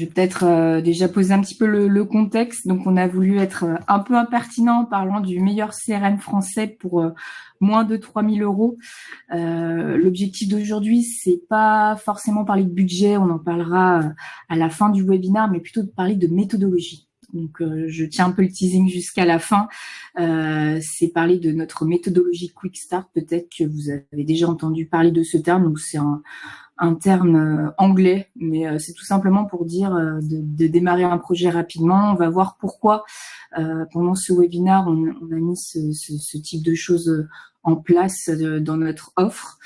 je vais peut-être déjà poser un petit peu le contexte. Donc, on a voulu être un peu impertinent en parlant du meilleur CRM français pour moins de 3 000 euros. L'objectif d'aujourd'hui, c'est pas forcément parler de budget, on en parlera à la fin du webinaire, mais plutôt de parler de méthodologie. Donc, je tiens un peu le teasing jusqu'à la fin. C'est parler de notre méthodologie Quick Start. Peut-être que vous avez déjà entendu parler de ce terme. Donc, c'est un terme anglais, mais c'est tout simplement pour dire de démarrer un projet rapidement. On va voir pourquoi pendant ce webinaire, on a mis ce type de choses en place dans notre offre.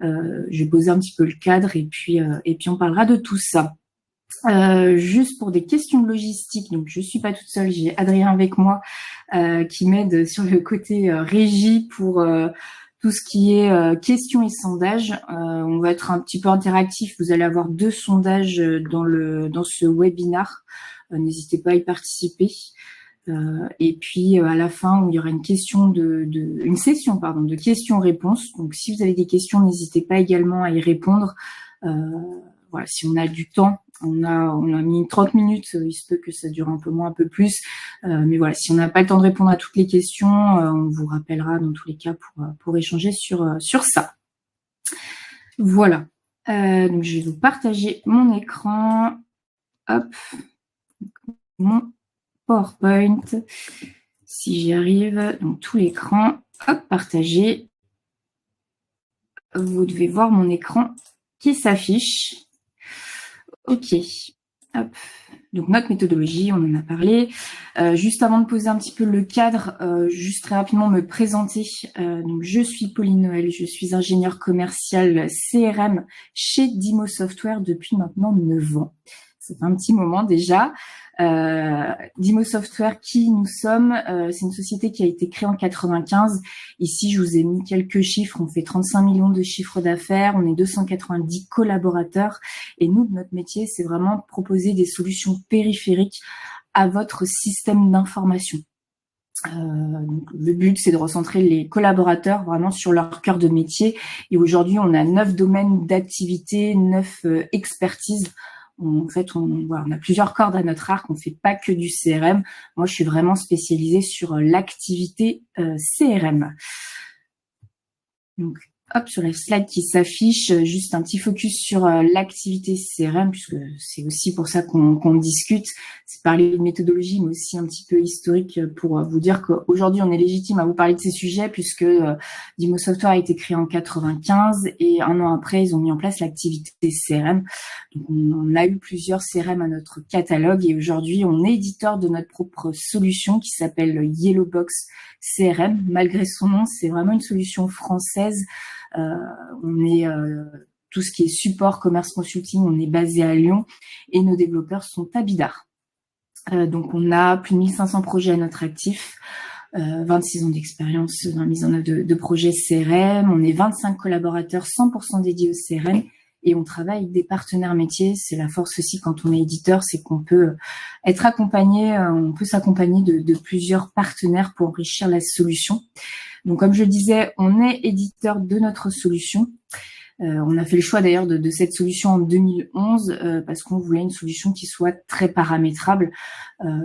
Je vais poser un petit peu le cadre et puis on parlera de tout ça. Juste pour des questions de logistique, donc je suis pas toute seule, j'ai Adrien avec moi qui m'aide sur le côté régie pour tout ce qui est questions et sondages. On va être un petit peu interactif, vous allez avoir 2 sondages dans ce webinaire, n'hésitez pas à y participer. Et puis à la fin, où il y aura une session de questions-réponses. Donc si vous avez des questions, n'hésitez pas également à y répondre. Voilà, si on a du temps, on a mis 30 minutes, il se peut que ça dure un peu moins, un peu plus. Mais voilà, si on n'a pas le temps de répondre à toutes les questions, on vous rappellera dans tous les cas pour échanger sur ça. Voilà. Donc je vais vous partager mon écran. Hop. Mon PowerPoint. Si j'y arrive, donc tout l'écran. Hop, partager. Vous devez voir mon écran qui s'affiche. Ok, hop. Donc notre méthodologie, on en a parlé. Juste avant de poser un petit peu le cadre, juste très rapidement me présenter. Donc je suis Pauline Noël, je suis ingénieure commerciale CRM chez Dimo Software depuis maintenant 9 ans. Ça fait un petit moment déjà. Dimo Software, qui nous sommes, c'est une société qui a été créée en 95. Ici, je vous ai mis quelques chiffres. On fait 35 millions de chiffres d'affaires. On est 290 collaborateurs. Et nous, notre métier, c'est vraiment proposer des solutions périphériques à votre système d'information. Donc, le but, c'est de recentrer les collaborateurs vraiment sur leur cœur de métier. Et aujourd'hui, on a 9 domaines d'activité, 9 expertises. En fait, on a plusieurs cordes à notre arc. On fait pas que du CRM. Moi, je suis vraiment spécialisée sur l'activité CRM. Donc, hop, sur la slide qui s'affiche, juste un petit focus sur l'activité CRM, puisque c'est aussi pour ça qu'on discute. C'est parler de méthodologie, mais aussi un petit peu historique pour vous dire qu'aujourd'hui, on est légitime à vous parler de ces sujets, puisque Dimo Software a été créé en 95 et 1 an après, ils ont mis en place l'activité CRM. Donc, on a eu plusieurs CRM à notre catalogue et aujourd'hui, on est éditeur de notre propre solution qui s'appelle Yellowbox CRM. Malgré son nom, c'est vraiment une solution française. On est tout ce qui est support, commerce, consulting, on est basé à Lyon et nos développeurs sont à Bidart. Donc on a plus de 1500 projets à notre actif, 26 ans d'expérience dans la mise en œuvre de projets CRM. On est 25 collaborateurs 100% dédiés au CRM et on travaille avec des partenaires métiers. C'est la force aussi quand on est éditeur, c'est qu'on peut être accompagné, on peut s'accompagner de plusieurs partenaires pour enrichir la solution. Donc, comme je le disais, on est éditeur de notre solution. On a fait le choix d'ailleurs de cette solution en 2011 parce qu'on voulait une solution qui soit très paramétrable,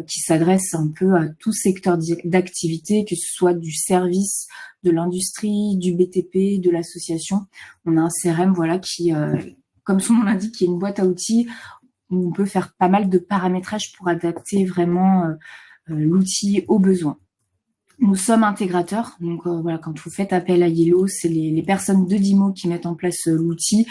qui s'adresse un peu à tout secteur d'activité, que ce soit du service, de l'industrie, du BTP, de l'association. On a un CRM voilà qui, comme son nom l'indique, qui est une boîte à outils où on peut faire pas mal de paramétrage pour adapter vraiment l'outil aux besoins. Nous sommes intégrateurs, donc voilà, quand vous faites appel à Yellow, c'est les personnes de Dimo qui mettent en place l'outil.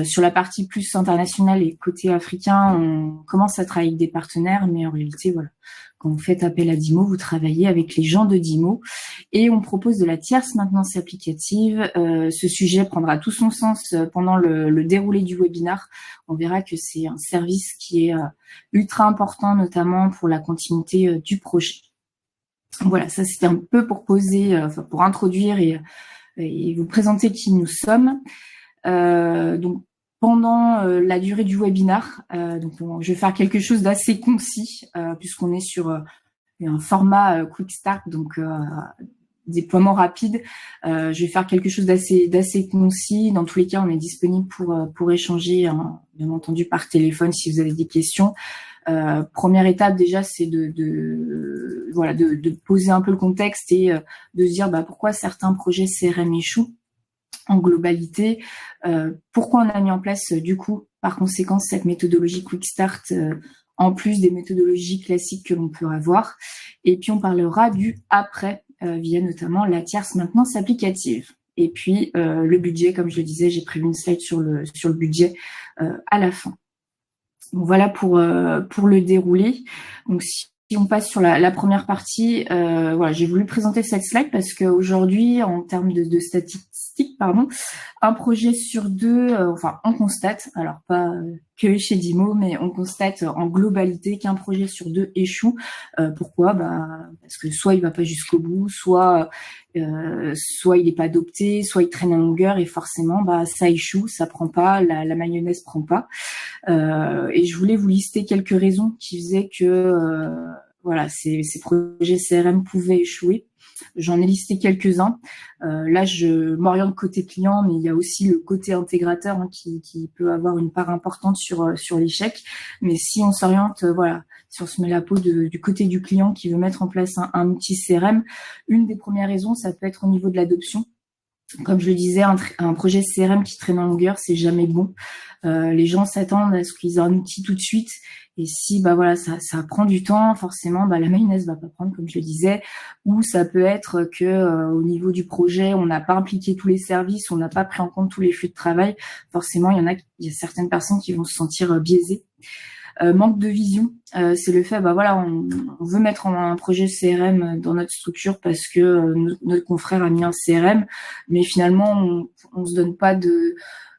Sur la partie plus internationale et côté africain, on commence à travailler avec des partenaires, mais en réalité, voilà, quand vous faites appel à Dimo, vous travaillez avec les gens de Dimo et on propose de la tierce maintenance applicative. Ce sujet prendra tout son sens pendant le déroulé du webinaire. On verra que c'est un service qui est ultra important, notamment pour la continuité du projet. Voilà, ça c'était un peu pour pour introduire et vous présenter qui nous sommes. Donc pendant la durée du webinaire, je vais faire quelque chose d'assez concis puisqu'on est sur un format Quick Start, donc déploiement rapide. Je vais faire quelque chose d'assez concis. Dans tous les cas, on est disponible pour échanger, hein, bien entendu par téléphone si vous avez des questions. Première étape déjà, c'est de poser un peu le contexte et de se dire pourquoi certains projets CRM échouent en globalité, pourquoi on a mis en place du coup par conséquent cette méthodologie Quick Start en plus des méthodologies classiques que l'on peut avoir, et puis on parlera du après via notamment la tierce maintenance applicative. Et puis le budget, comme je le disais, j'ai prévu une slide sur le budget à la fin. Donc voilà pour le déroulé. Donc si on passe sur la première partie, voilà, j'ai voulu présenter cette slide parce qu'aujourd'hui, en termes de statistiques, un projet sur deux, enfin on constate, alors pas que chez Dimo, mais on constate en globalité qu'un projet sur deux échoue. Pourquoi ? Parce que soit il va pas jusqu'au bout, soit il n'est pas adopté, soit il traîne en longueur et forcément ça échoue, ça prend pas, la mayonnaise prend pas. Et je voulais vous lister quelques raisons qui faisaient que voilà, ces projets CRM pouvaient échouer. J'en ai listé quelques-uns. Là, je m'oriente côté client, mais il y a aussi le côté intégrateur qui peut avoir une part importante sur l'échec. Mais si on s'oriente, voilà, si on se met la peau du côté du client qui veut mettre en place un outil CRM, une des premières raisons, ça peut être au niveau de l'adoption. Comme je le disais, un projet CRM qui traîne en longueur, c'est jamais bon. Les gens s'attendent à ce qu'ils aient un outil tout de suite. Et si voilà, ça prend du temps, forcément, la mayonnaise va pas prendre, comme je le disais. Ou ça peut être que au niveau du projet, on n'a pas impliqué tous les services, on n'a pas pris en compte tous les flux de travail. Forcément, il y a certaines personnes qui vont se sentir biaisées. Manque de vision, c'est le fait, voilà, on veut mettre un projet CRM dans notre structure parce que notre confrère a mis un CRM, mais finalement on se donne pas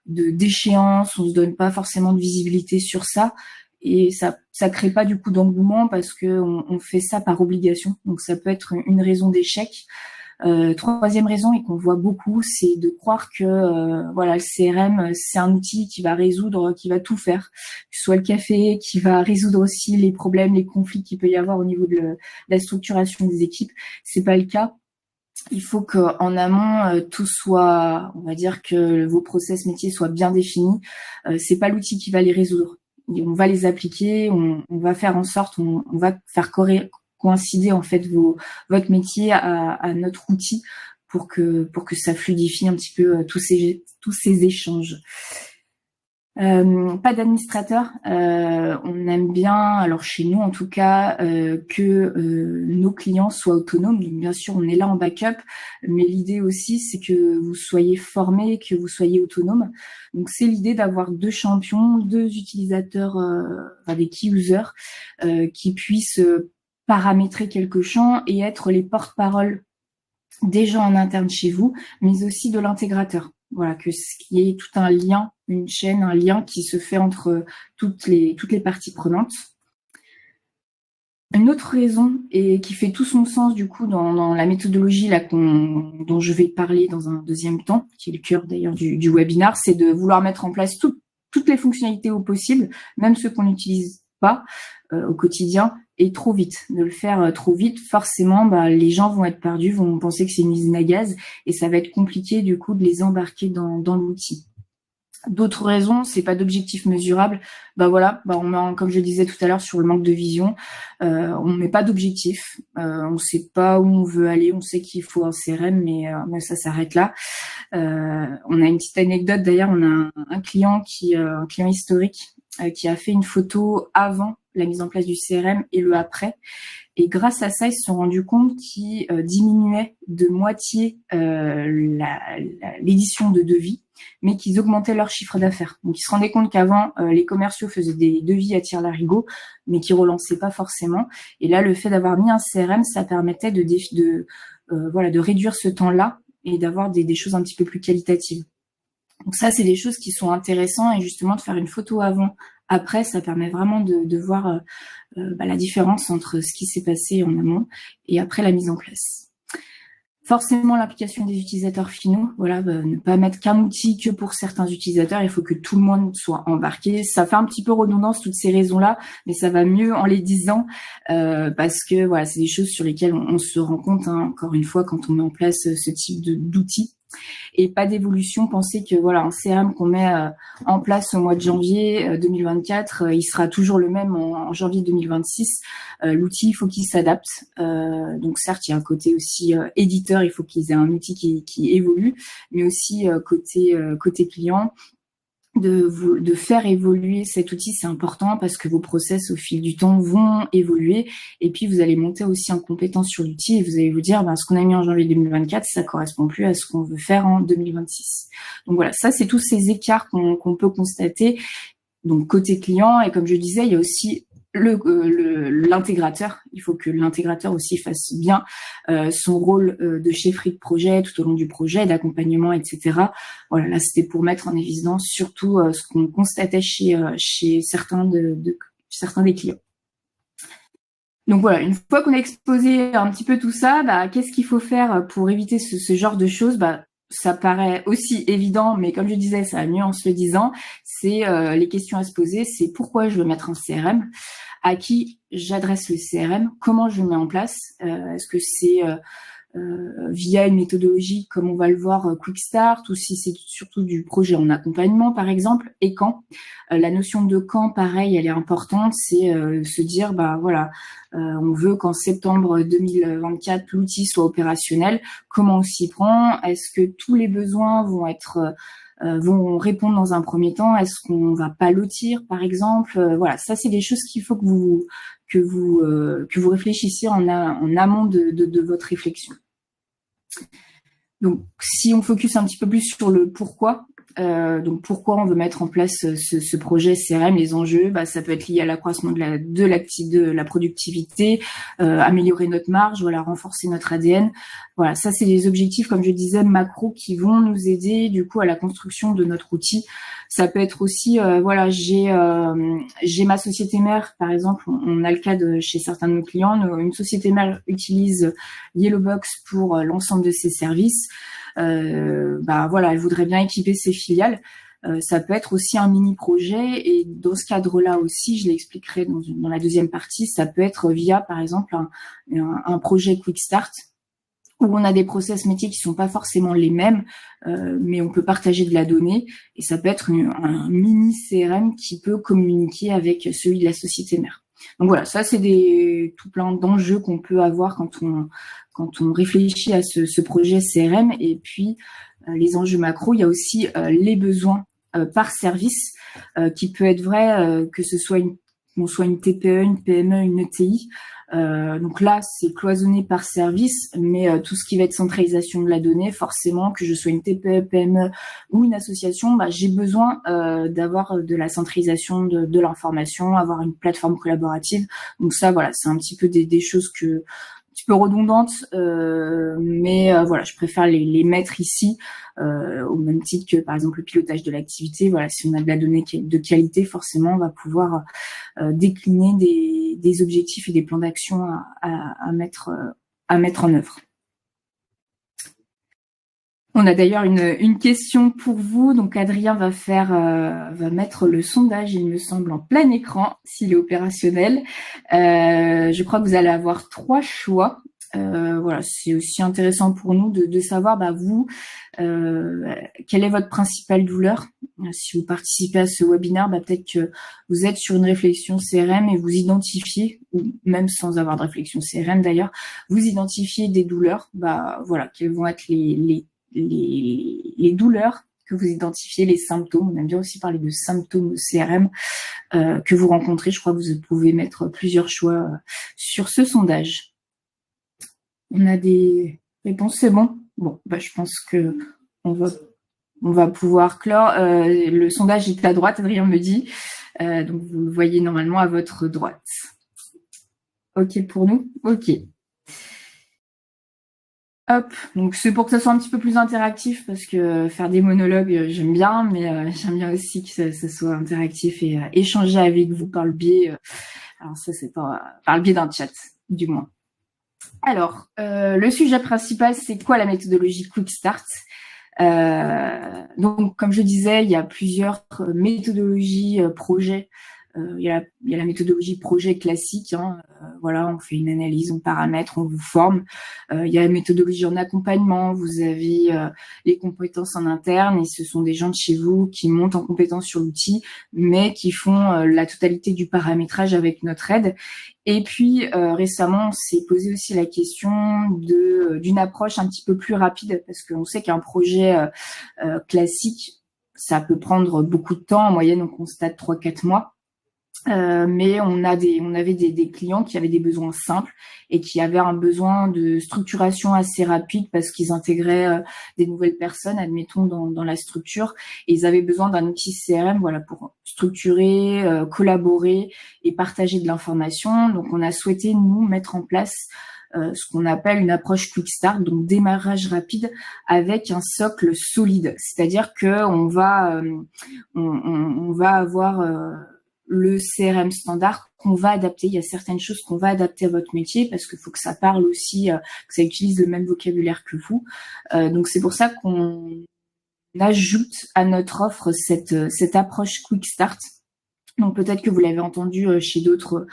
d'échéance, on se donne pas forcément de visibilité sur ça, et ça crée pas du coup d'engouement parce que on fait ça par obligation, donc ça peut être une raison d'échec. Troisième raison, et qu'on voit beaucoup, c'est de croire que voilà, le CRM, c'est un outil qui va tout faire, que ce soit le café, qui va résoudre aussi les problèmes, les conflits qu'il peut y avoir au niveau de la structuration des équipes. C'est pas le cas. Il faut qu'en amont, tout soit, on va dire que vos process métiers soient bien définis. C'est pas l'outil qui va les résoudre. On va les appliquer, on va faire en sorte, on va faire coïncider en fait votre métier à notre outil pour que ça fluidifie un petit peu tous ces échanges. Pas d'administrateur. On aime bien, alors chez nous en tout cas, que nos clients soient autonomes. Donc bien sûr, on est là en backup, mais l'idée aussi, c'est que vous soyez formés, que vous soyez autonomes. Donc c'est l'idée d'avoir deux champions, deux utilisateurs, des key users, qui puissent paramétrer quelques champs et être les porte-parole des gens en interne chez vous, mais aussi de l'intégrateur. Voilà, que ce qui est tout un lien, une chaîne, un lien qui se fait entre toutes les parties prenantes. Une autre raison, et qui fait tout son sens du coup dans la méthodologie là dont je vais parler dans un deuxième temps, qui est le cœur d'ailleurs du webinaire, c'est de vouloir mettre en place toutes les fonctionnalités au possible, même ceux qu'on n'utilise pas au quotidien, et trop vite. De le faire trop vite, forcément, les gens vont être perdus, vont penser que c'est une usine à gaz, et ça va être compliqué du coup de les embarquer dans l'outil. D'autres raisons, c'est pas d'objectif mesurable. Voilà, on met, comme je le disais tout à l'heure sur le manque de vision, on met pas d'objectif, on sait pas où on veut aller, on sait qu'il faut un CRM, mais ça s'arrête là. On a une petite anecdote d'ailleurs, on a un client un client historique qui a fait une photo avant la mise en place du CRM et le après. Et grâce à ça, ils se sont rendus compte qu'ils diminuaient de moitié l'édition de devis, mais qu'ils augmentaient leur chiffre d'affaires. Donc, ils se rendaient compte qu'avant, les commerciaux faisaient des devis à tire-larigot, mais qui relançaient pas forcément. Et là, le fait d'avoir mis un CRM, ça permettait de réduire ce temps-là et d'avoir des choses un petit peu plus qualitatives. Donc ça, c'est des choses qui sont intéressantes, et justement de faire une photo avant, après, ça permet vraiment de voir la différence entre ce qui s'est passé en amont et après la mise en place. Forcément, l'implication des utilisateurs finaux, voilà, ne pas mettre qu'un outil que pour certains utilisateurs, il faut que tout le monde soit embarqué. Ça fait un petit peu redondance, toutes ces raisons-là, mais ça va mieux en les disant, parce que voilà, c'est des choses sur lesquelles on se rend compte, hein, encore une fois, quand on met en place ce type d'outils. Et pas d'évolution. Pensez que voilà, un CRM qu'on met en place au mois de janvier 2024, il sera toujours le même en janvier 2026. L'outil, il faut qu'il s'adapte. Donc certes, il y a un côté aussi éditeur, il faut qu'ils aient un outil qui évolue, mais aussi côté client. De faire évoluer cet outil, c'est important parce que vos process au fil du temps vont évoluer et puis vous allez monter aussi en compétence sur l'outil et vous allez vous dire ce qu'on a mis en janvier 2024, ça correspond plus à ce qu'on veut faire en 2026. Donc voilà, ça c'est tous ces écarts qu'on peut constater. Donc côté client, et comme je disais, il y a aussi l'intégrateur. Il faut que l'intégrateur aussi fasse bien son rôle de chefferie de projet tout au long du projet, d'accompagnement, etc. Voilà, là c'était pour mettre en évidence surtout ce qu'on constatait chez certains certains des clients. Donc voilà, une fois qu'on a exposé un petit peu tout ça, qu'est-ce qu'il faut faire pour éviter ce genre de choses? Ça paraît aussi évident, mais comme je disais, ça va mieux en se le disant. C'est les questions à se poser, c'est pourquoi je veux mettre un CRM, à qui j'adresse le CRM, comment je le mets en place, est-ce que c'est via une méthodologie comme on va le voir Quick Start, ou si c'est surtout du projet en accompagnement par exemple, et quand. La notion de quand, pareil, elle est importante, c'est se dire voilà, on veut qu'en septembre 2024 l'outil soit opérationnel, comment on s'y prend, est-ce que tous les besoins vont répondre dans un premier temps, est-ce qu'on va pas lotir par exemple, voilà, ça c'est des choses qu'il faut que vous réfléchissiez en amont de votre réflexion. Donc, si on focus un petit peu plus sur le pourquoi, donc pourquoi on veut mettre en place ce projet CRM, les enjeux, ça peut être lié à l'accroissement de la productivité, améliorer notre marge, voilà, renforcer notre ADN. Voilà, ça c'est des objectifs, comme je disais, macro qui vont nous aider du coup à la construction de notre outil. Ça peut être aussi, voilà, j'ai ma société mère, par exemple, on a le cas chez certains de nos clients, une société mère utilise Yellowbox pour l'ensemble de ses services. Voilà, elle voudrait bien équiper ses filiales. Ça peut être aussi un mini projet et dans ce cadre-là aussi, je l'expliquerai dans la deuxième partie, ça peut être via par exemple un projet Quick Start où on a des process métiers qui sont pas forcément les mêmes, mais on peut partager de la donnée et ça peut être un mini CRM qui peut communiquer avec celui de la société mère. Donc voilà, ça c'est tout plein d'enjeux qu'on peut avoir quand on réfléchit à ce projet CRM. Et puis les enjeux macro, il y a aussi les besoins par service qui peut être vrai que ce soit qu'on soit une TPE, une PME, une ETI. Donc là, c'est cloisonné par service, mais tout ce qui va être centralisation de la donnée, forcément, que je sois une TPE, PME ou une association, j'ai besoin d'avoir de la centralisation de l'information, avoir une plateforme collaborative. Donc ça, voilà, c'est un petit peu des choses un petit peu redondantes, mais voilà, je préfère les mettre ici au même titre que par exemple le pilotage de l'activité. Voilà, si on a de la donnée de qualité, forcément, on va pouvoir décliner des objectifs et des plans d'action à mettre en œuvre. On a d'ailleurs une question pour vous. Donc Adrien va mettre le sondage, il me semble, en plein écran s'il est opérationnel. Je crois que vous allez avoir 3 choix. Voilà, c'est aussi intéressant pour nous de savoir, vous, quelle est votre principale douleur. Si vous participez à ce webinaire, peut-être que vous êtes sur une réflexion CRM et vous identifiez, ou même sans avoir de réflexion CRM d'ailleurs, vous identifiez des douleurs. Voilà, quelles vont être les douleurs que vous identifiez, les symptômes. On aime bien aussi parler de symptômes CRM que vous rencontrez. Je crois que vous pouvez mettre plusieurs choix sur ce sondage. On a des réponses, c'est bon? Bon, je pense que on va pouvoir clore. Le sondage est à droite, Adrien me dit. Donc, vous le voyez normalement à votre droite. OK pour nous? OK. Hop, donc c'est pour que ça soit un petit peu plus interactif parce que faire des monologues, j'aime bien, mais j'aime bien aussi que ça soit interactif et échanger avec vous par le biais, alors ça c'est par le biais d'un chat, du moins. Alors, le sujet principal, c'est quoi la méthodologie Quick Start? Donc, comme je disais, il y a plusieurs méthodologies projets. Il y a la méthodologie projet classique, hein. Voilà, on fait une analyse, on paramètre, on vous forme. Il y a la méthodologie en accompagnement, vous avez les compétences en interne et ce sont des gens de chez vous qui montent en compétences sur l'outil, mais qui font la totalité du paramétrage avec notre aide. Et puis récemment, on s'est posé aussi la question d'une approche un petit peu plus rapide, parce qu'on sait qu'un projet classique, ça peut prendre beaucoup de temps. En moyenne, on constate 3-4 mois. Mais on avait des clients qui avaient des besoins simples et qui avaient un besoin de structuration assez rapide parce qu'ils intégraient des nouvelles personnes, admettons, dans la structure. Et ils avaient besoin d'un outil CRM, voilà, pour structurer, collaborer et partager de l'information. Donc, on a souhaité, nous, mettre en place ce qu'on appelle une approche quick start, donc démarrage rapide avec un socle solide. C'est-à-dire que on va avoir le CRM standard qu'on va adapter. Il y a certaines choses qu'on va adapter à votre métier parce qu'il faut que ça parle aussi, que ça utilise le même vocabulaire que vous. Donc c'est pour ça qu'on ajoute à notre offre cette approche Quick Start. Donc peut-être que vous l'avez entendu chez d'autres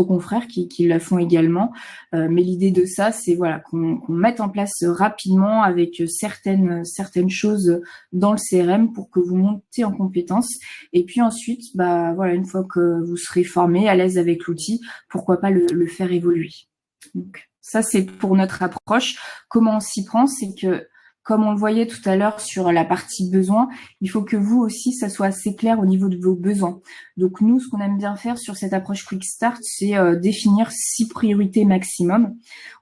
confrères qui la font également, mais l'idée de ça, c'est voilà qu'on mette en place rapidement avec certaines choses dans le CRM pour que vous montez en compétences. Et puis ensuite, bah voilà, une fois que vous serez formé, à l'aise avec l'outil, pourquoi pas le faire évoluer. Donc ça, c'est pour notre approche. Comment on s'y prend, c'est que comme on le voyait tout à l'heure sur la partie besoins, il faut que vous aussi, ça soit assez clair au niveau de vos besoins. Donc nous, ce qu'on aime bien faire sur cette approche Quick Start, c'est définir 6 priorités maximum.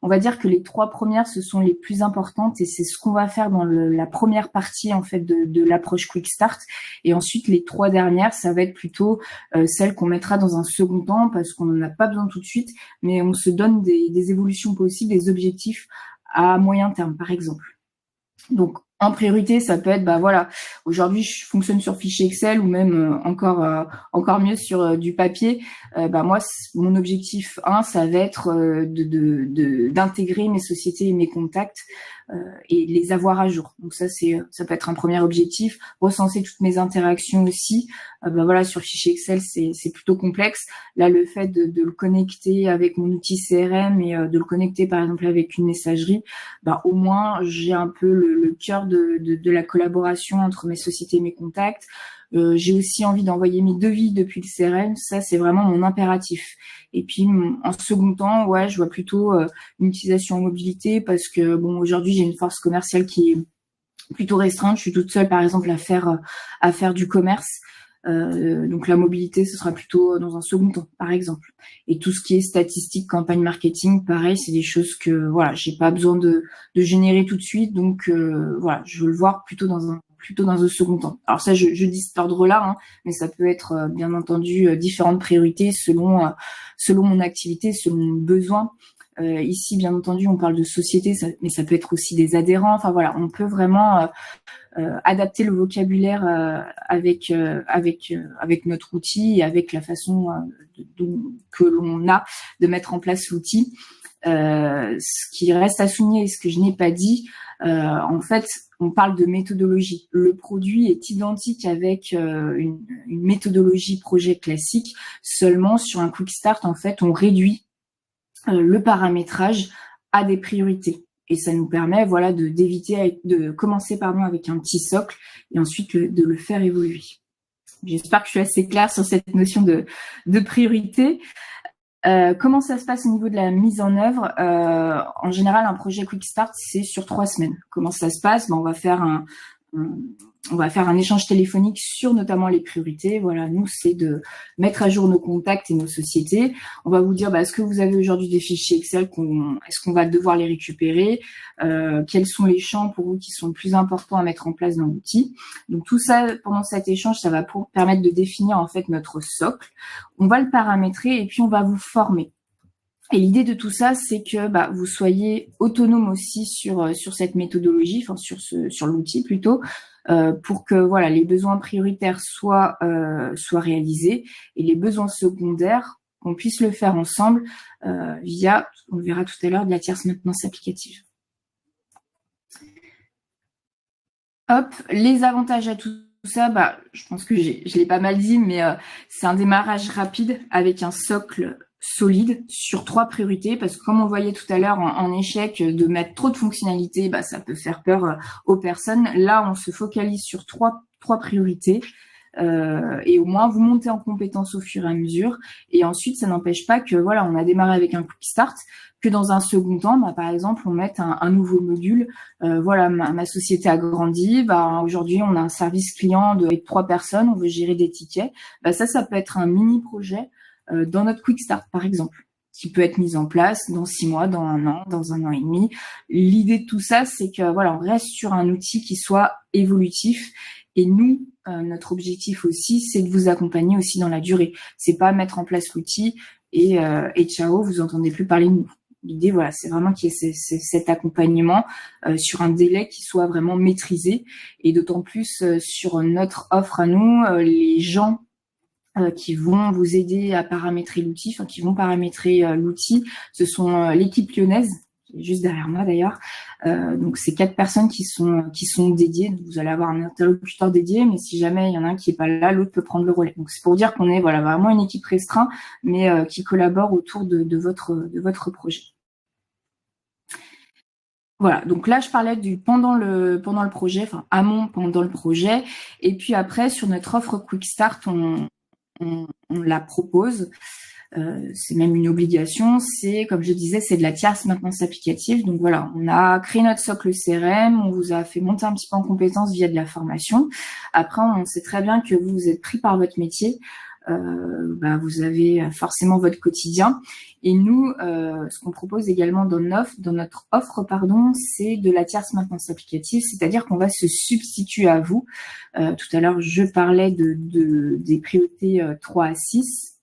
On va dire que les 3 premières, ce sont les plus importantes et c'est ce qu'on va faire dans la première partie en fait de l'approche Quick Start. Et ensuite, les 3 dernières, ça va être plutôt celles qu'on mettra dans un second temps parce qu'on n'en a pas besoin tout de suite, mais on se donne des évolutions possibles, des objectifs à moyen terme, par exemple. Donc, en priorité, ça peut être, bah voilà, aujourd'hui, je fonctionne sur fichier Excel ou même encore mieux sur du papier. Bah moi, mon objectif 1, ça va être d'intégrer mes sociétés et mes contacts et les avoir à jour. Donc ça peut être un premier objectif. Recenser toutes mes interactions aussi. Bah voilà, sur fichier Excel, c'est plutôt complexe. Là, le fait de le connecter avec mon outil CRM et de le connecter par exemple avec une messagerie, bah au moins j'ai un peu le cœur de la collaboration entre mes sociétés et mes contacts. J'ai aussi envie d'envoyer mes devis depuis le CRM, ça c'est vraiment mon impératif. Et puis en second temps, ouais, je vois plutôt une utilisation en mobilité parce que bon, aujourd'hui j'ai une force commerciale qui est plutôt restreinte. Je suis toute seule par exemple à faire du commerce. Donc la mobilité, ce sera plutôt dans un second temps, par exemple. Et tout ce qui est statistique, campagne marketing, pareil, c'est des choses que voilà, j'ai pas besoin de générer tout de suite. Donc voilà, je veux le voir plutôt dans un second temps. Alors ça, je dis cet ordre-là, hein, mais ça peut être bien entendu différentes priorités selon mon activité, selon mon besoin. Ici, bien entendu, on parle de société, mais ça peut être aussi des adhérents. Enfin voilà, on peut vraiment adapter le vocabulaire avec notre outil et avec la façon que l'on a de mettre en place l'outil. Ce qui reste à souligner et ce que je n'ai pas dit, en fait, on parle de méthodologie. Le produit est identique avec une méthodologie projet classique. Seulement, sur un quick start, en fait, on réduit le paramétrage à des priorités. Et ça nous permet, voilà, de commencer avec un petit socle et ensuite de le faire évoluer. J'espère que je suis assez claire sur cette notion de priorité. Comment ça se passe au niveau de la mise en œuvre? En général, un projet Quick Start, c'est sur 3 semaines. Comment ça se passe? On va faire un échange téléphonique sur notamment les priorités. Voilà, nous, c'est de mettre à jour nos contacts et nos sociétés. On va vous dire, est-ce que vous avez aujourd'hui des fichiers Excel, est-ce qu'on va devoir les récupérer? Quels sont les champs pour vous qui sont le plus importants à mettre en place dans l'outil? Donc tout ça, pendant cet échange, ça va permettre de définir en fait notre socle. On va le paramétrer et puis on va vous former. Et l'idée de tout ça, c'est que vous soyez autonome aussi sur cette méthodologie, enfin sur l'outil plutôt, pour que voilà les besoins prioritaires soient réalisés et les besoins secondaires qu'on puisse le faire ensemble via, on le verra tout à l'heure, de la tierce maintenance applicative. Hop, les avantages à tout ça, je pense que je l'ai pas mal dit, mais c'est un démarrage rapide avec un socle solide sur 3 priorités, parce que comme on voyait tout à l'heure en échec, de mettre trop de fonctionnalités, ça peut faire peur aux personnes. Là, on se focalise sur trois priorités. Et au moins vous montez en compétence au fur et à mesure, et ensuite ça n'empêche pas que voilà, on a démarré avec un quick start, que dans un second temps, par exemple, on mette un nouveau module. Voilà, ma société a grandi, aujourd'hui on a un service client avec 3 personnes, on veut gérer des tickets. Ça peut être un mini projet dans notre quick start par exemple, qui peut être mis en place dans 6 mois, dans 1 an, dans 1 an et demi. L'idée de tout ça, c'est que voilà, on reste sur un outil qui soit évolutif. Et nous, notre objectif aussi, c'est de vous accompagner aussi dans la durée. C'est pas mettre en place l'outil et ciao, vous entendez plus parler de nous. L'idée, voilà, c'est vraiment qu'il y ait cet accompagnement sur un délai qui soit vraiment maîtrisé, et d'autant plus sur notre offre à nous, les gens qui vont vous aider à paramétrer l'outil, qui vont paramétrer l'outil, ce sont l'équipe lyonnaise, juste derrière moi d'ailleurs. Donc c'est 4 personnes qui sont dédiées. Vous allez avoir un interlocuteur dédié, mais si jamais il y en a un qui est pas là, l'autre peut prendre le relais. Donc c'est pour dire qu'on est voilà vraiment une équipe restreinte, mais qui collabore autour de votre projet. Voilà, donc là je parlais du pendant le projet, amont pendant le projet, et puis après sur notre offre Quick Start, on la propose. C'est même une obligation, c'est, comme je disais, c'est de la tierce maintenance applicative. Donc voilà, on a créé notre socle CRM, on vous a fait monter un petit peu en compétences via de la formation. Après, on sait très bien que vous êtes pris par votre métier. Vous avez forcément votre quotidien. Et nous, ce qu'on propose également dans notre offre, c'est de la tierce maintenance applicative, c'est-à-dire qu'on va se substituer à vous. Tout à l'heure, je parlais des priorités 3 à 6.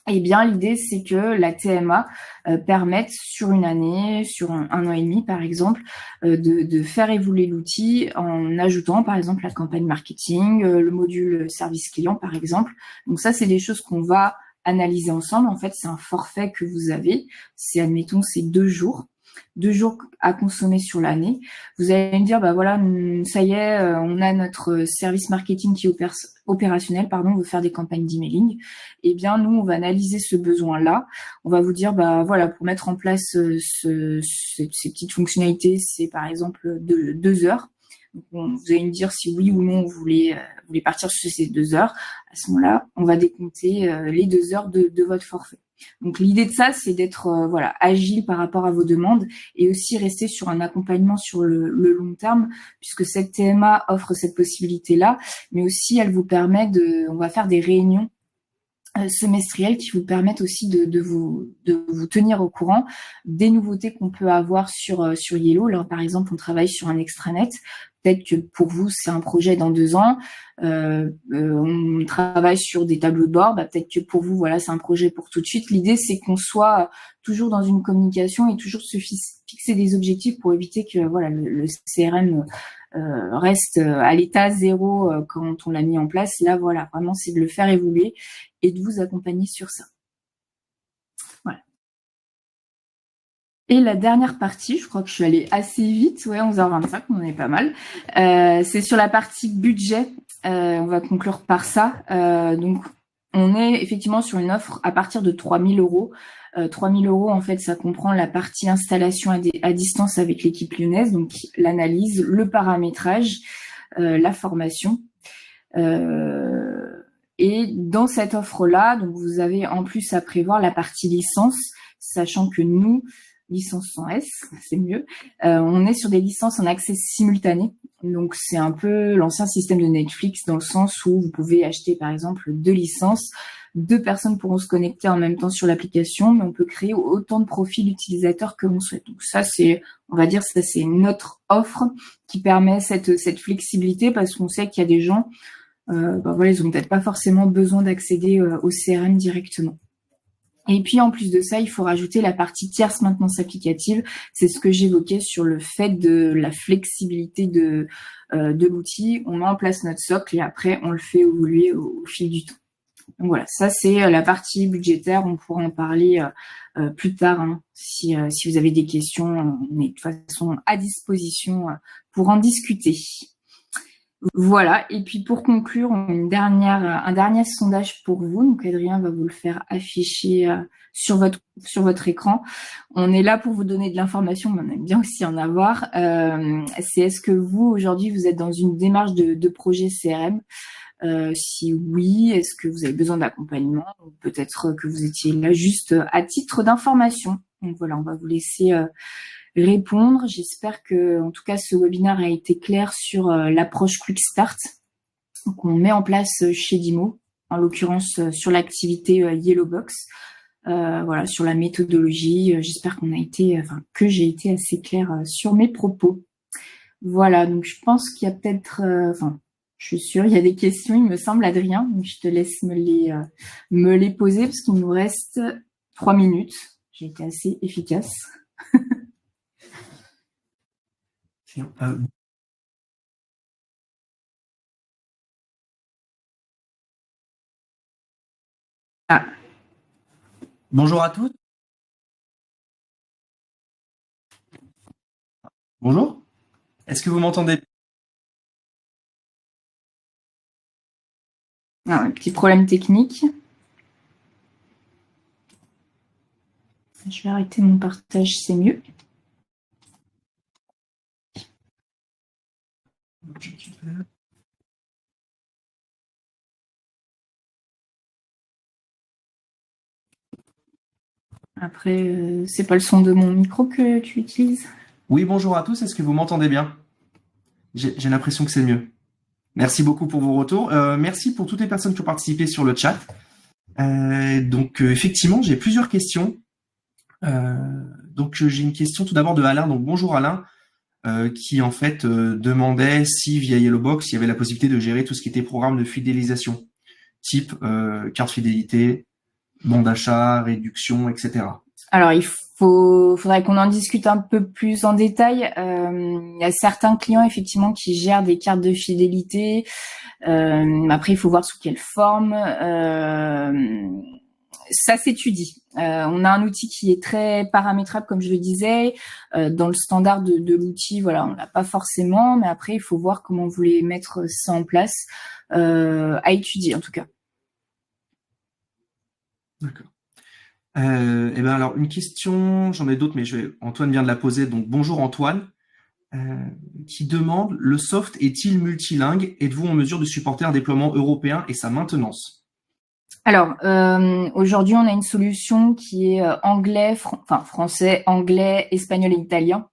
Eh bien, l'idée, c'est que la TMA permette sur une année, sur un an et demi, par exemple, de faire évoluer l'outil en ajoutant, par exemple, la campagne marketing, le module service client, par exemple. Donc ça, c'est des choses qu'on va analyser ensemble. En fait, c'est un forfait que vous avez. C'est, admettons, c'est 2 jours. 2 jours à consommer sur l'année. Vous allez me dire, voilà, ça y est, on a notre service marketing qui est opérationnel, on veut faire des campagnes d'emailing. Eh bien, nous, on va analyser ce besoin-là. On va vous dire, voilà, pour mettre en place ces petites fonctionnalités, c'est par exemple 2 heures. Donc, vous allez me dire si oui ou non vous voulez partir sur ces 2 heures. À ce moment-là, on va décompter les 2 heures de votre forfait. Donc l'idée de ça, c'est d'être agile par rapport à vos demandes, et aussi rester sur un accompagnement sur le long terme, puisque cette TMA offre cette possibilité-là, mais aussi elle vous permet on va faire des réunions semestrielles qui vous permettent aussi de vous tenir au courant des nouveautés qu'on peut avoir sur Yellow. Là, par exemple, on travaille sur un extranet. Peut-être que pour vous, c'est un projet dans 2 ans. On travaille sur des tableaux de bord. Peut-être que pour vous, voilà, c'est un projet pour tout de suite. L'idée, c'est qu'on soit toujours dans une communication et toujours se fixer des objectifs pour éviter que voilà le CRM reste à l'état 0 quand on l'a mis en place. Là, voilà, vraiment, c'est de le faire évoluer et de vous accompagner sur ça. Voilà. Et la dernière partie, je crois que je suis allée assez vite, 11h25, on en est pas mal. C'est sur la partie budget. On va conclure par ça. Donc, on est effectivement sur une offre à partir de 3 000 euros. 3 000 euros, en fait, ça comprend la partie installation à distance avec l'équipe lyonnaise, donc l'analyse, le paramétrage, la formation. Et dans cette offre-là, donc vous avez en plus à prévoir la partie licence, sachant que nous, licence sans S, c'est mieux, on est sur des licences en accès simultané. Donc c'est un peu l'ancien système de Netflix, dans le sens où vous pouvez acheter par exemple 2 licences, 2 personnes pourront se connecter en même temps sur l'application, mais on peut créer autant de profils utilisateurs que l'on souhaite. Donc ça, c'est, on va dire, ça c'est notre offre qui permet cette flexibilité, parce qu'on sait qu'il y a des gens, ils ont peut-être pas forcément besoin d'accéder au CRM directement. Et puis en plus de ça, il faut rajouter la partie tierce maintenance applicative. C'est ce que j'évoquais sur le fait de la flexibilité de l'outil. On met en place notre socle et après on le fait évoluer au fil du temps. Donc voilà, ça c'est la partie budgétaire. On pourra en parler plus tard, hein, si vous avez des questions. On est de toute façon à disposition pour en discuter. Voilà, et puis pour conclure, on a un dernier sondage pour vous. Donc Adrien va vous le faire afficher sur votre écran. On est là pour vous donner de l'information, mais on aime bien aussi en avoir. C'est est-ce que vous, aujourd'hui, vous êtes dans une démarche de projet CRM? Si oui, est-ce que vous avez besoin d'accompagnement? Peut-être que vous étiez là juste à titre d'information. Donc voilà, on va vous laisser répondre. J'espère que, en tout cas, ce webinaire a été clair sur l'approche Quick Start qu'on met en place chez Dimo, en l'occurrence sur l'activité Yellowbox. Voilà, sur la méthodologie. J'espère que j'ai été assez claire sur mes propos. Voilà, donc je pense qu'il y a peut-être, je suis sûre, il y a des questions, il me semble, Adrien. Donc je te laisse me les poser parce qu'il nous reste 3 minutes. J'ai été assez efficace. Bonjour à tous. Bonjour. Est-ce que vous m'entendez? Un petit problème technique. Je vais arrêter mon partage, c'est mieux. Après, c'est pas le son de mon micro que tu utilises? Oui, bonjour à tous. Est-ce que vous m'entendez bien? J'ai l'impression que c'est mieux. Merci beaucoup pour vos retours. Merci pour toutes les personnes qui ont participé sur le chat. Effectivement, j'ai plusieurs questions. J'ai une question tout d'abord de Alain. Donc, bonjour Alain, qui en fait demandait si via Yellowbox, il y avait la possibilité de gérer tout ce qui était programme de fidélisation, type carte fidélité, bon d'achat, réduction, etc. Alors, faudrait qu'on en discute un peu plus en détail. Il y a certains clients effectivement qui gèrent des cartes de fidélité. Après, il faut voir sous quelle forme. Ça s'étudie. On a un outil qui est très paramétrable, comme je le disais. Dans le standard de l'outil, voilà, on l'a pas forcément. Mais après, il faut voir comment vous voulez mettre ça en place. À étudier, en tout cas. D'accord. Alors une question, j'en ai d'autres, mais Antoine vient de la poser. Donc bonjour Antoine, qui demande: le soft est-il multilingue? Êtes-vous en mesure de supporter un déploiement européen et sa maintenance? Alors aujourd'hui, on a une solution qui est français, anglais, espagnol et italien.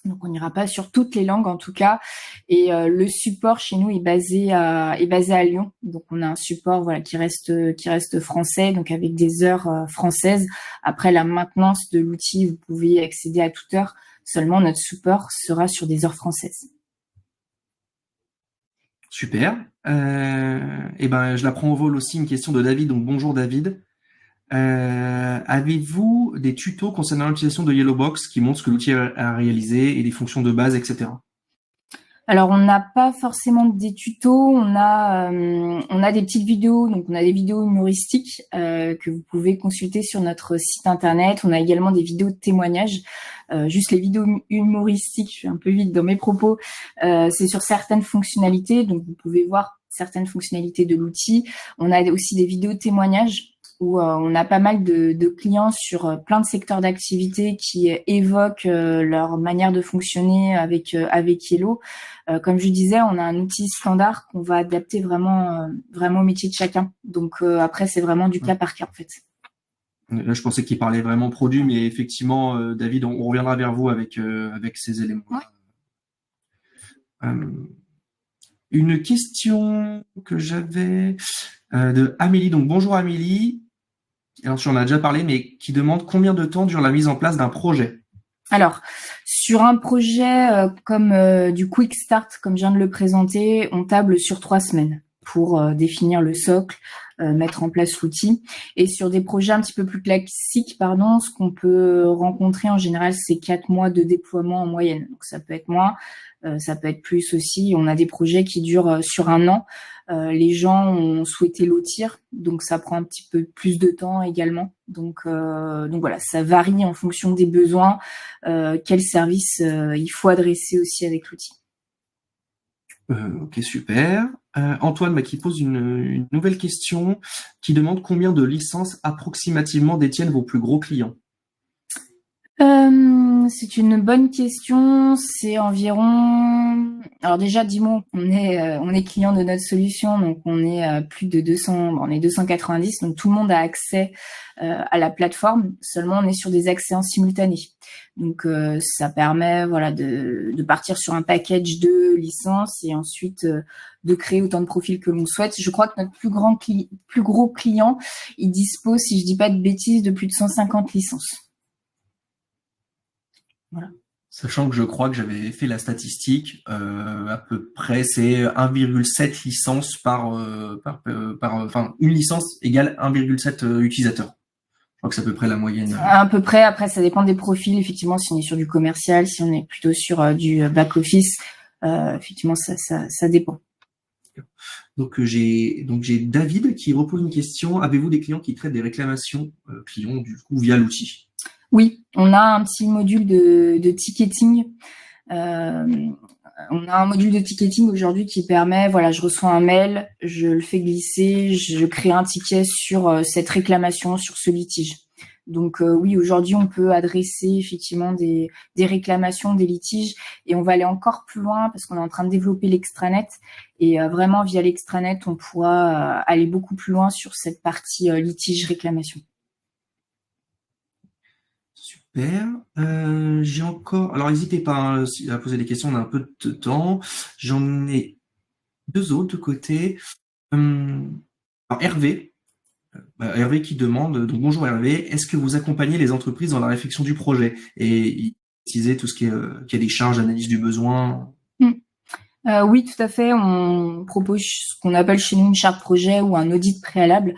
Donc on n'ira pas sur toutes les langues en tout cas. Et le support chez nous est basé à Lyon. Donc on a un support qui reste français, donc avec des heures françaises. Après la maintenance de l'outil, vous pouvez accéder à toute heure. Seulement notre support sera sur des heures françaises. Super. Je la prends au vol aussi, une question de David. Donc bonjour David. Avez-vous des tutos concernant l'utilisation de Yellowbox qui montrent ce que l'outil a réalisé et les fonctions de base, etc.? Alors on n'a pas forcément des tutos, on a des petites vidéos, donc on a des vidéos humoristiques que vous pouvez consulter sur notre site internet. On a également des vidéos de témoignages. Juste les vidéos humoristiques, je suis un peu vite dans mes propos, c'est sur certaines fonctionnalités, donc vous pouvez voir certaines fonctionnalités de l'outil. On a aussi des vidéos de témoignages où on a pas mal de clients sur plein de secteurs d'activité qui évoquent leur manière de fonctionner avec Yellow. Comme je disais, on a un outil standard qu'on va adapter vraiment au métier de chacun. Donc après, c'est vraiment du cas par cas en fait. Là, je pensais qu'il parlait vraiment produit, mais effectivement, David, on reviendra vers vous avec ces éléments. Ouais. Une question que j'avais de Amélie. Donc bonjour Amélie. Alors, tu en as déjà parlé, mais qui demande combien de temps dure la mise en place d'un projet? Alors, sur un projet comme du Quick Start, comme je viens de le présenter, on table sur 3 semaines pour définir le socle, mettre en place l'outil. Et sur des projets un petit peu plus classiques, ce qu'on peut rencontrer en général, c'est 4 mois de déploiement en moyenne. Donc ça peut être moins, ça peut être plus aussi. On a des projets qui durent sur 1 an. les gens ont souhaité lotir, donc ça prend un petit peu plus de temps également. Donc voilà, ça varie en fonction des besoins, quel service il faut adresser aussi avec l'outil. Ok, super. Antoine, qui pose une nouvelle question, qui demande combien de licences approximativement détiennent vos plus gros clients? C'est une bonne question. C'est environ. Alors déjà, dis-moi, on est client de notre solution, donc on est plus de 200, on est 290, donc tout le monde a accès à la plateforme. Seulement, on est sur des accès en simultané. Donc ça permet, voilà, de partir sur un package de licences et ensuite de créer autant de profils que l'on souhaite. Je crois que notre plus gros client, il dispose, si je dis pas de bêtises, de plus de 150 licences. Voilà. Sachant que je crois que j'avais fait la statistique, à peu près c'est 1,7 licences enfin une licence égale 1,7 utilisateurs. Je crois que c'est à peu près la moyenne. À peu près. Après, ça dépend des profils. Effectivement, si on est sur du commercial, si on est plutôt sur du back office, effectivement, ça dépend. Donc j'ai David qui repose une question. Avez-vous des clients qui traitent des réclamations clients du coup via l'outil? Oui, on a un petit module de ticketing. On a un module de ticketing aujourd'hui qui permet, voilà, je reçois un mail, je le fais glisser, je crée un ticket sur cette réclamation, sur ce litige. Donc oui, aujourd'hui, on peut adresser effectivement des réclamations, des litiges, et on va aller encore plus loin parce qu'on est en train de développer l'extranet. Et vraiment, via l'extranet, on pourra aller beaucoup plus loin sur cette partie litige-réclamation. Super. J'ai encore. Alors, n'hésitez pas à poser des questions. On a un peu de temps. J'en ai deux autres de côté. Alors, Hervé qui demande. Donc, bonjour Hervé. Est-ce que vous accompagnez les entreprises dans la réflexion du projet et utiliser tout ce qui est des charges, analyse du besoin? Oui, tout à fait. On propose ce qu'on appelle chez nous une charte projet ou un audit préalable.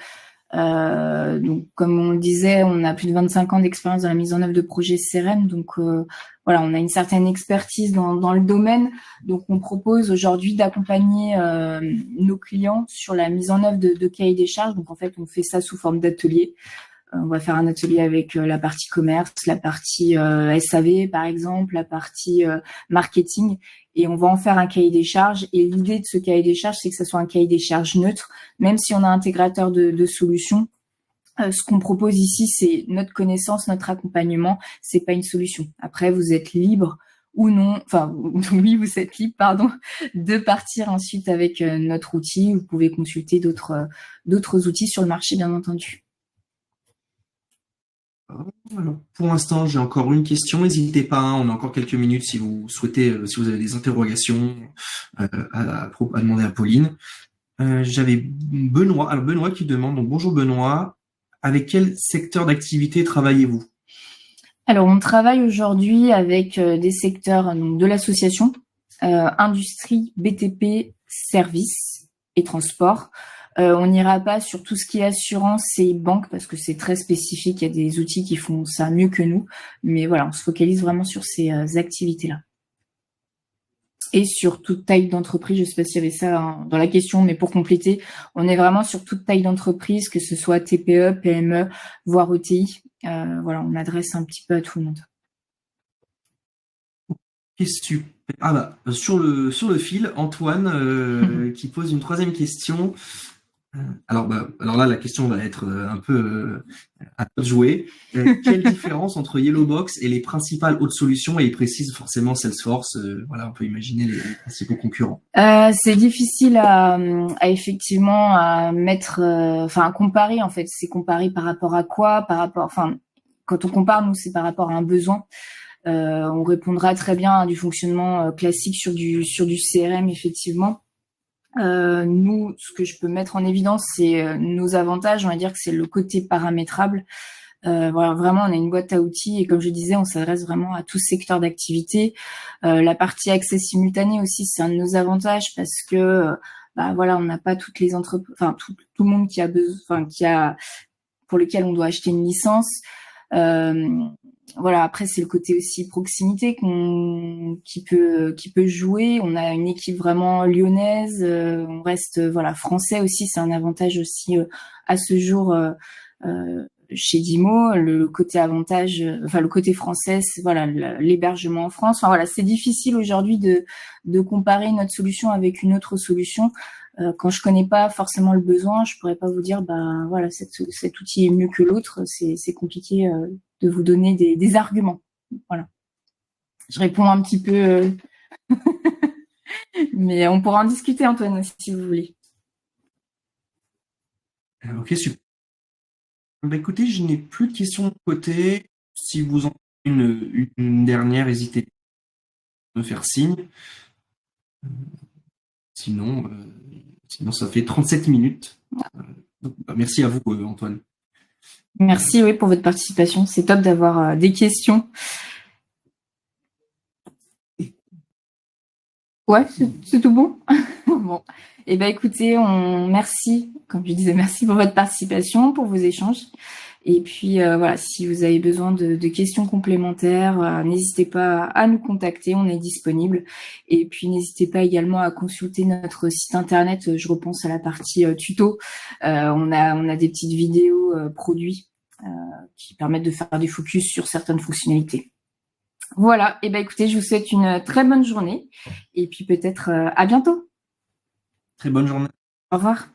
Donc, comme on le disait, on a plus de 25 ans d'expérience dans la mise en œuvre de projets CRM. Donc, voilà, on a une certaine expertise dans le domaine. Donc, on propose aujourd'hui d'accompagner nos clients sur la mise en œuvre de cahiers des charges. Donc, en fait, on fait ça sous forme d'atelier. On va faire un atelier avec la partie commerce, la partie SAV, par exemple, la partie marketing. Et on va en faire un cahier des charges. Et l'idée de ce cahier des charges, c'est que ce soit un cahier des charges neutre, même si on a un intégrateur de solutions. Ce qu'on propose ici, c'est notre connaissance, notre accompagnement. C'est pas une solution. Après, vous êtes libre ou non, enfin oui, vous êtes libre, pardon, de partir ensuite avec notre outil. Vous pouvez consulter d'autres outils sur le marché, bien entendu. Alors, pour l'instant, j'ai encore une question. N'hésitez pas, on a encore quelques minutes si vous souhaitez, si vous avez des interrogations à demander à Pauline. J'avais Benoît. Alors Benoît qui demande. Donc bonjour Benoît. Avec quel secteur d'activité travaillez-vous? Alors, on travaille aujourd'hui avec des secteurs donc, de l'association, industrie, BTP, services et transport. On n'ira pas sur tout ce qui est assurance et banque parce que c'est très spécifique. Il y a des outils qui font ça mieux que nous. Mais voilà, on se focalise vraiment sur ces activités-là. Et sur toute taille d'entreprise, je ne sais pas s'il y avait ça dans la question, mais pour compléter, on est vraiment sur toute taille d'entreprise, que ce soit TPE, PME, voire ETI. Voilà, on adresse un petit peu à tout le monde. Super. Sur le fil, Antoine qui pose une troisième question. Alors là, la question va être un peu à toi de jouer. Quelle différence entre Yellowbox et les principales autres solutions? Et il précise forcément Salesforce. Voilà, on peut imaginer les principaux concurrents. C'est difficile à effectivement à mettre, à comparer en fait. C'est comparer par rapport à quoi? Quand on compare, nous, c'est par rapport à un besoin. On répondra très bien à du fonctionnement classique sur du CRM, effectivement. Nous, ce que je peux mettre en évidence, c'est nos avantages. On va dire que c'est le côté paramétrable. Voilà, vraiment, on a une boîte à outils et comme je disais, on s'adresse vraiment à tout secteur d'activité. La partie accès simultané aussi, c'est un de nos avantages parce que voilà, on n'a pas toutes les entreprises, tout le monde qui a besoin, pour lequel on doit acheter une licence. Voilà, après c'est le côté aussi proximité qui peut jouer. On a une équipe vraiment lyonnaise, on reste voilà français aussi, c'est un avantage aussi à ce jour chez Dimo. Le côté avantage, enfin le côté français, c'est voilà l'hébergement en France. Enfin voilà, c'est difficile aujourd'hui de comparer notre solution avec une autre solution. Quand je connais pas forcément le besoin, je pourrais pas vous dire bah voilà cet outil est mieux que l'autre. C'est compliqué de vous donner des arguments. Voilà. Je réponds un petit peu, mais on pourra en discuter, Antoine, si vous voulez. Ok, super. Bah, écoutez, je n'ai plus de questions de côté. Si vous en avez une dernière, n'hésitez pas à me faire signe. Sinon, sinon, ça fait 37 minutes. Donc, bah, merci à vous, Antoine. Merci, oui, pour votre participation. C'est top d'avoir des questions. Ouais, c'est tout bon. Bon, et ben écoutez, merci, comme je disais, merci pour votre participation, pour vos échanges. Et puis voilà, si vous avez besoin de questions complémentaires, n'hésitez pas à nous contacter, on est disponible. Et puis n'hésitez pas également à consulter notre site internet. Je repense à la partie tuto. On a des petites vidéos produits qui permettent de faire des focus sur certaines fonctionnalités. Voilà, et ben écoutez, je vous souhaite une très bonne journée et puis peut-être à bientôt. Très bonne journée. Au revoir.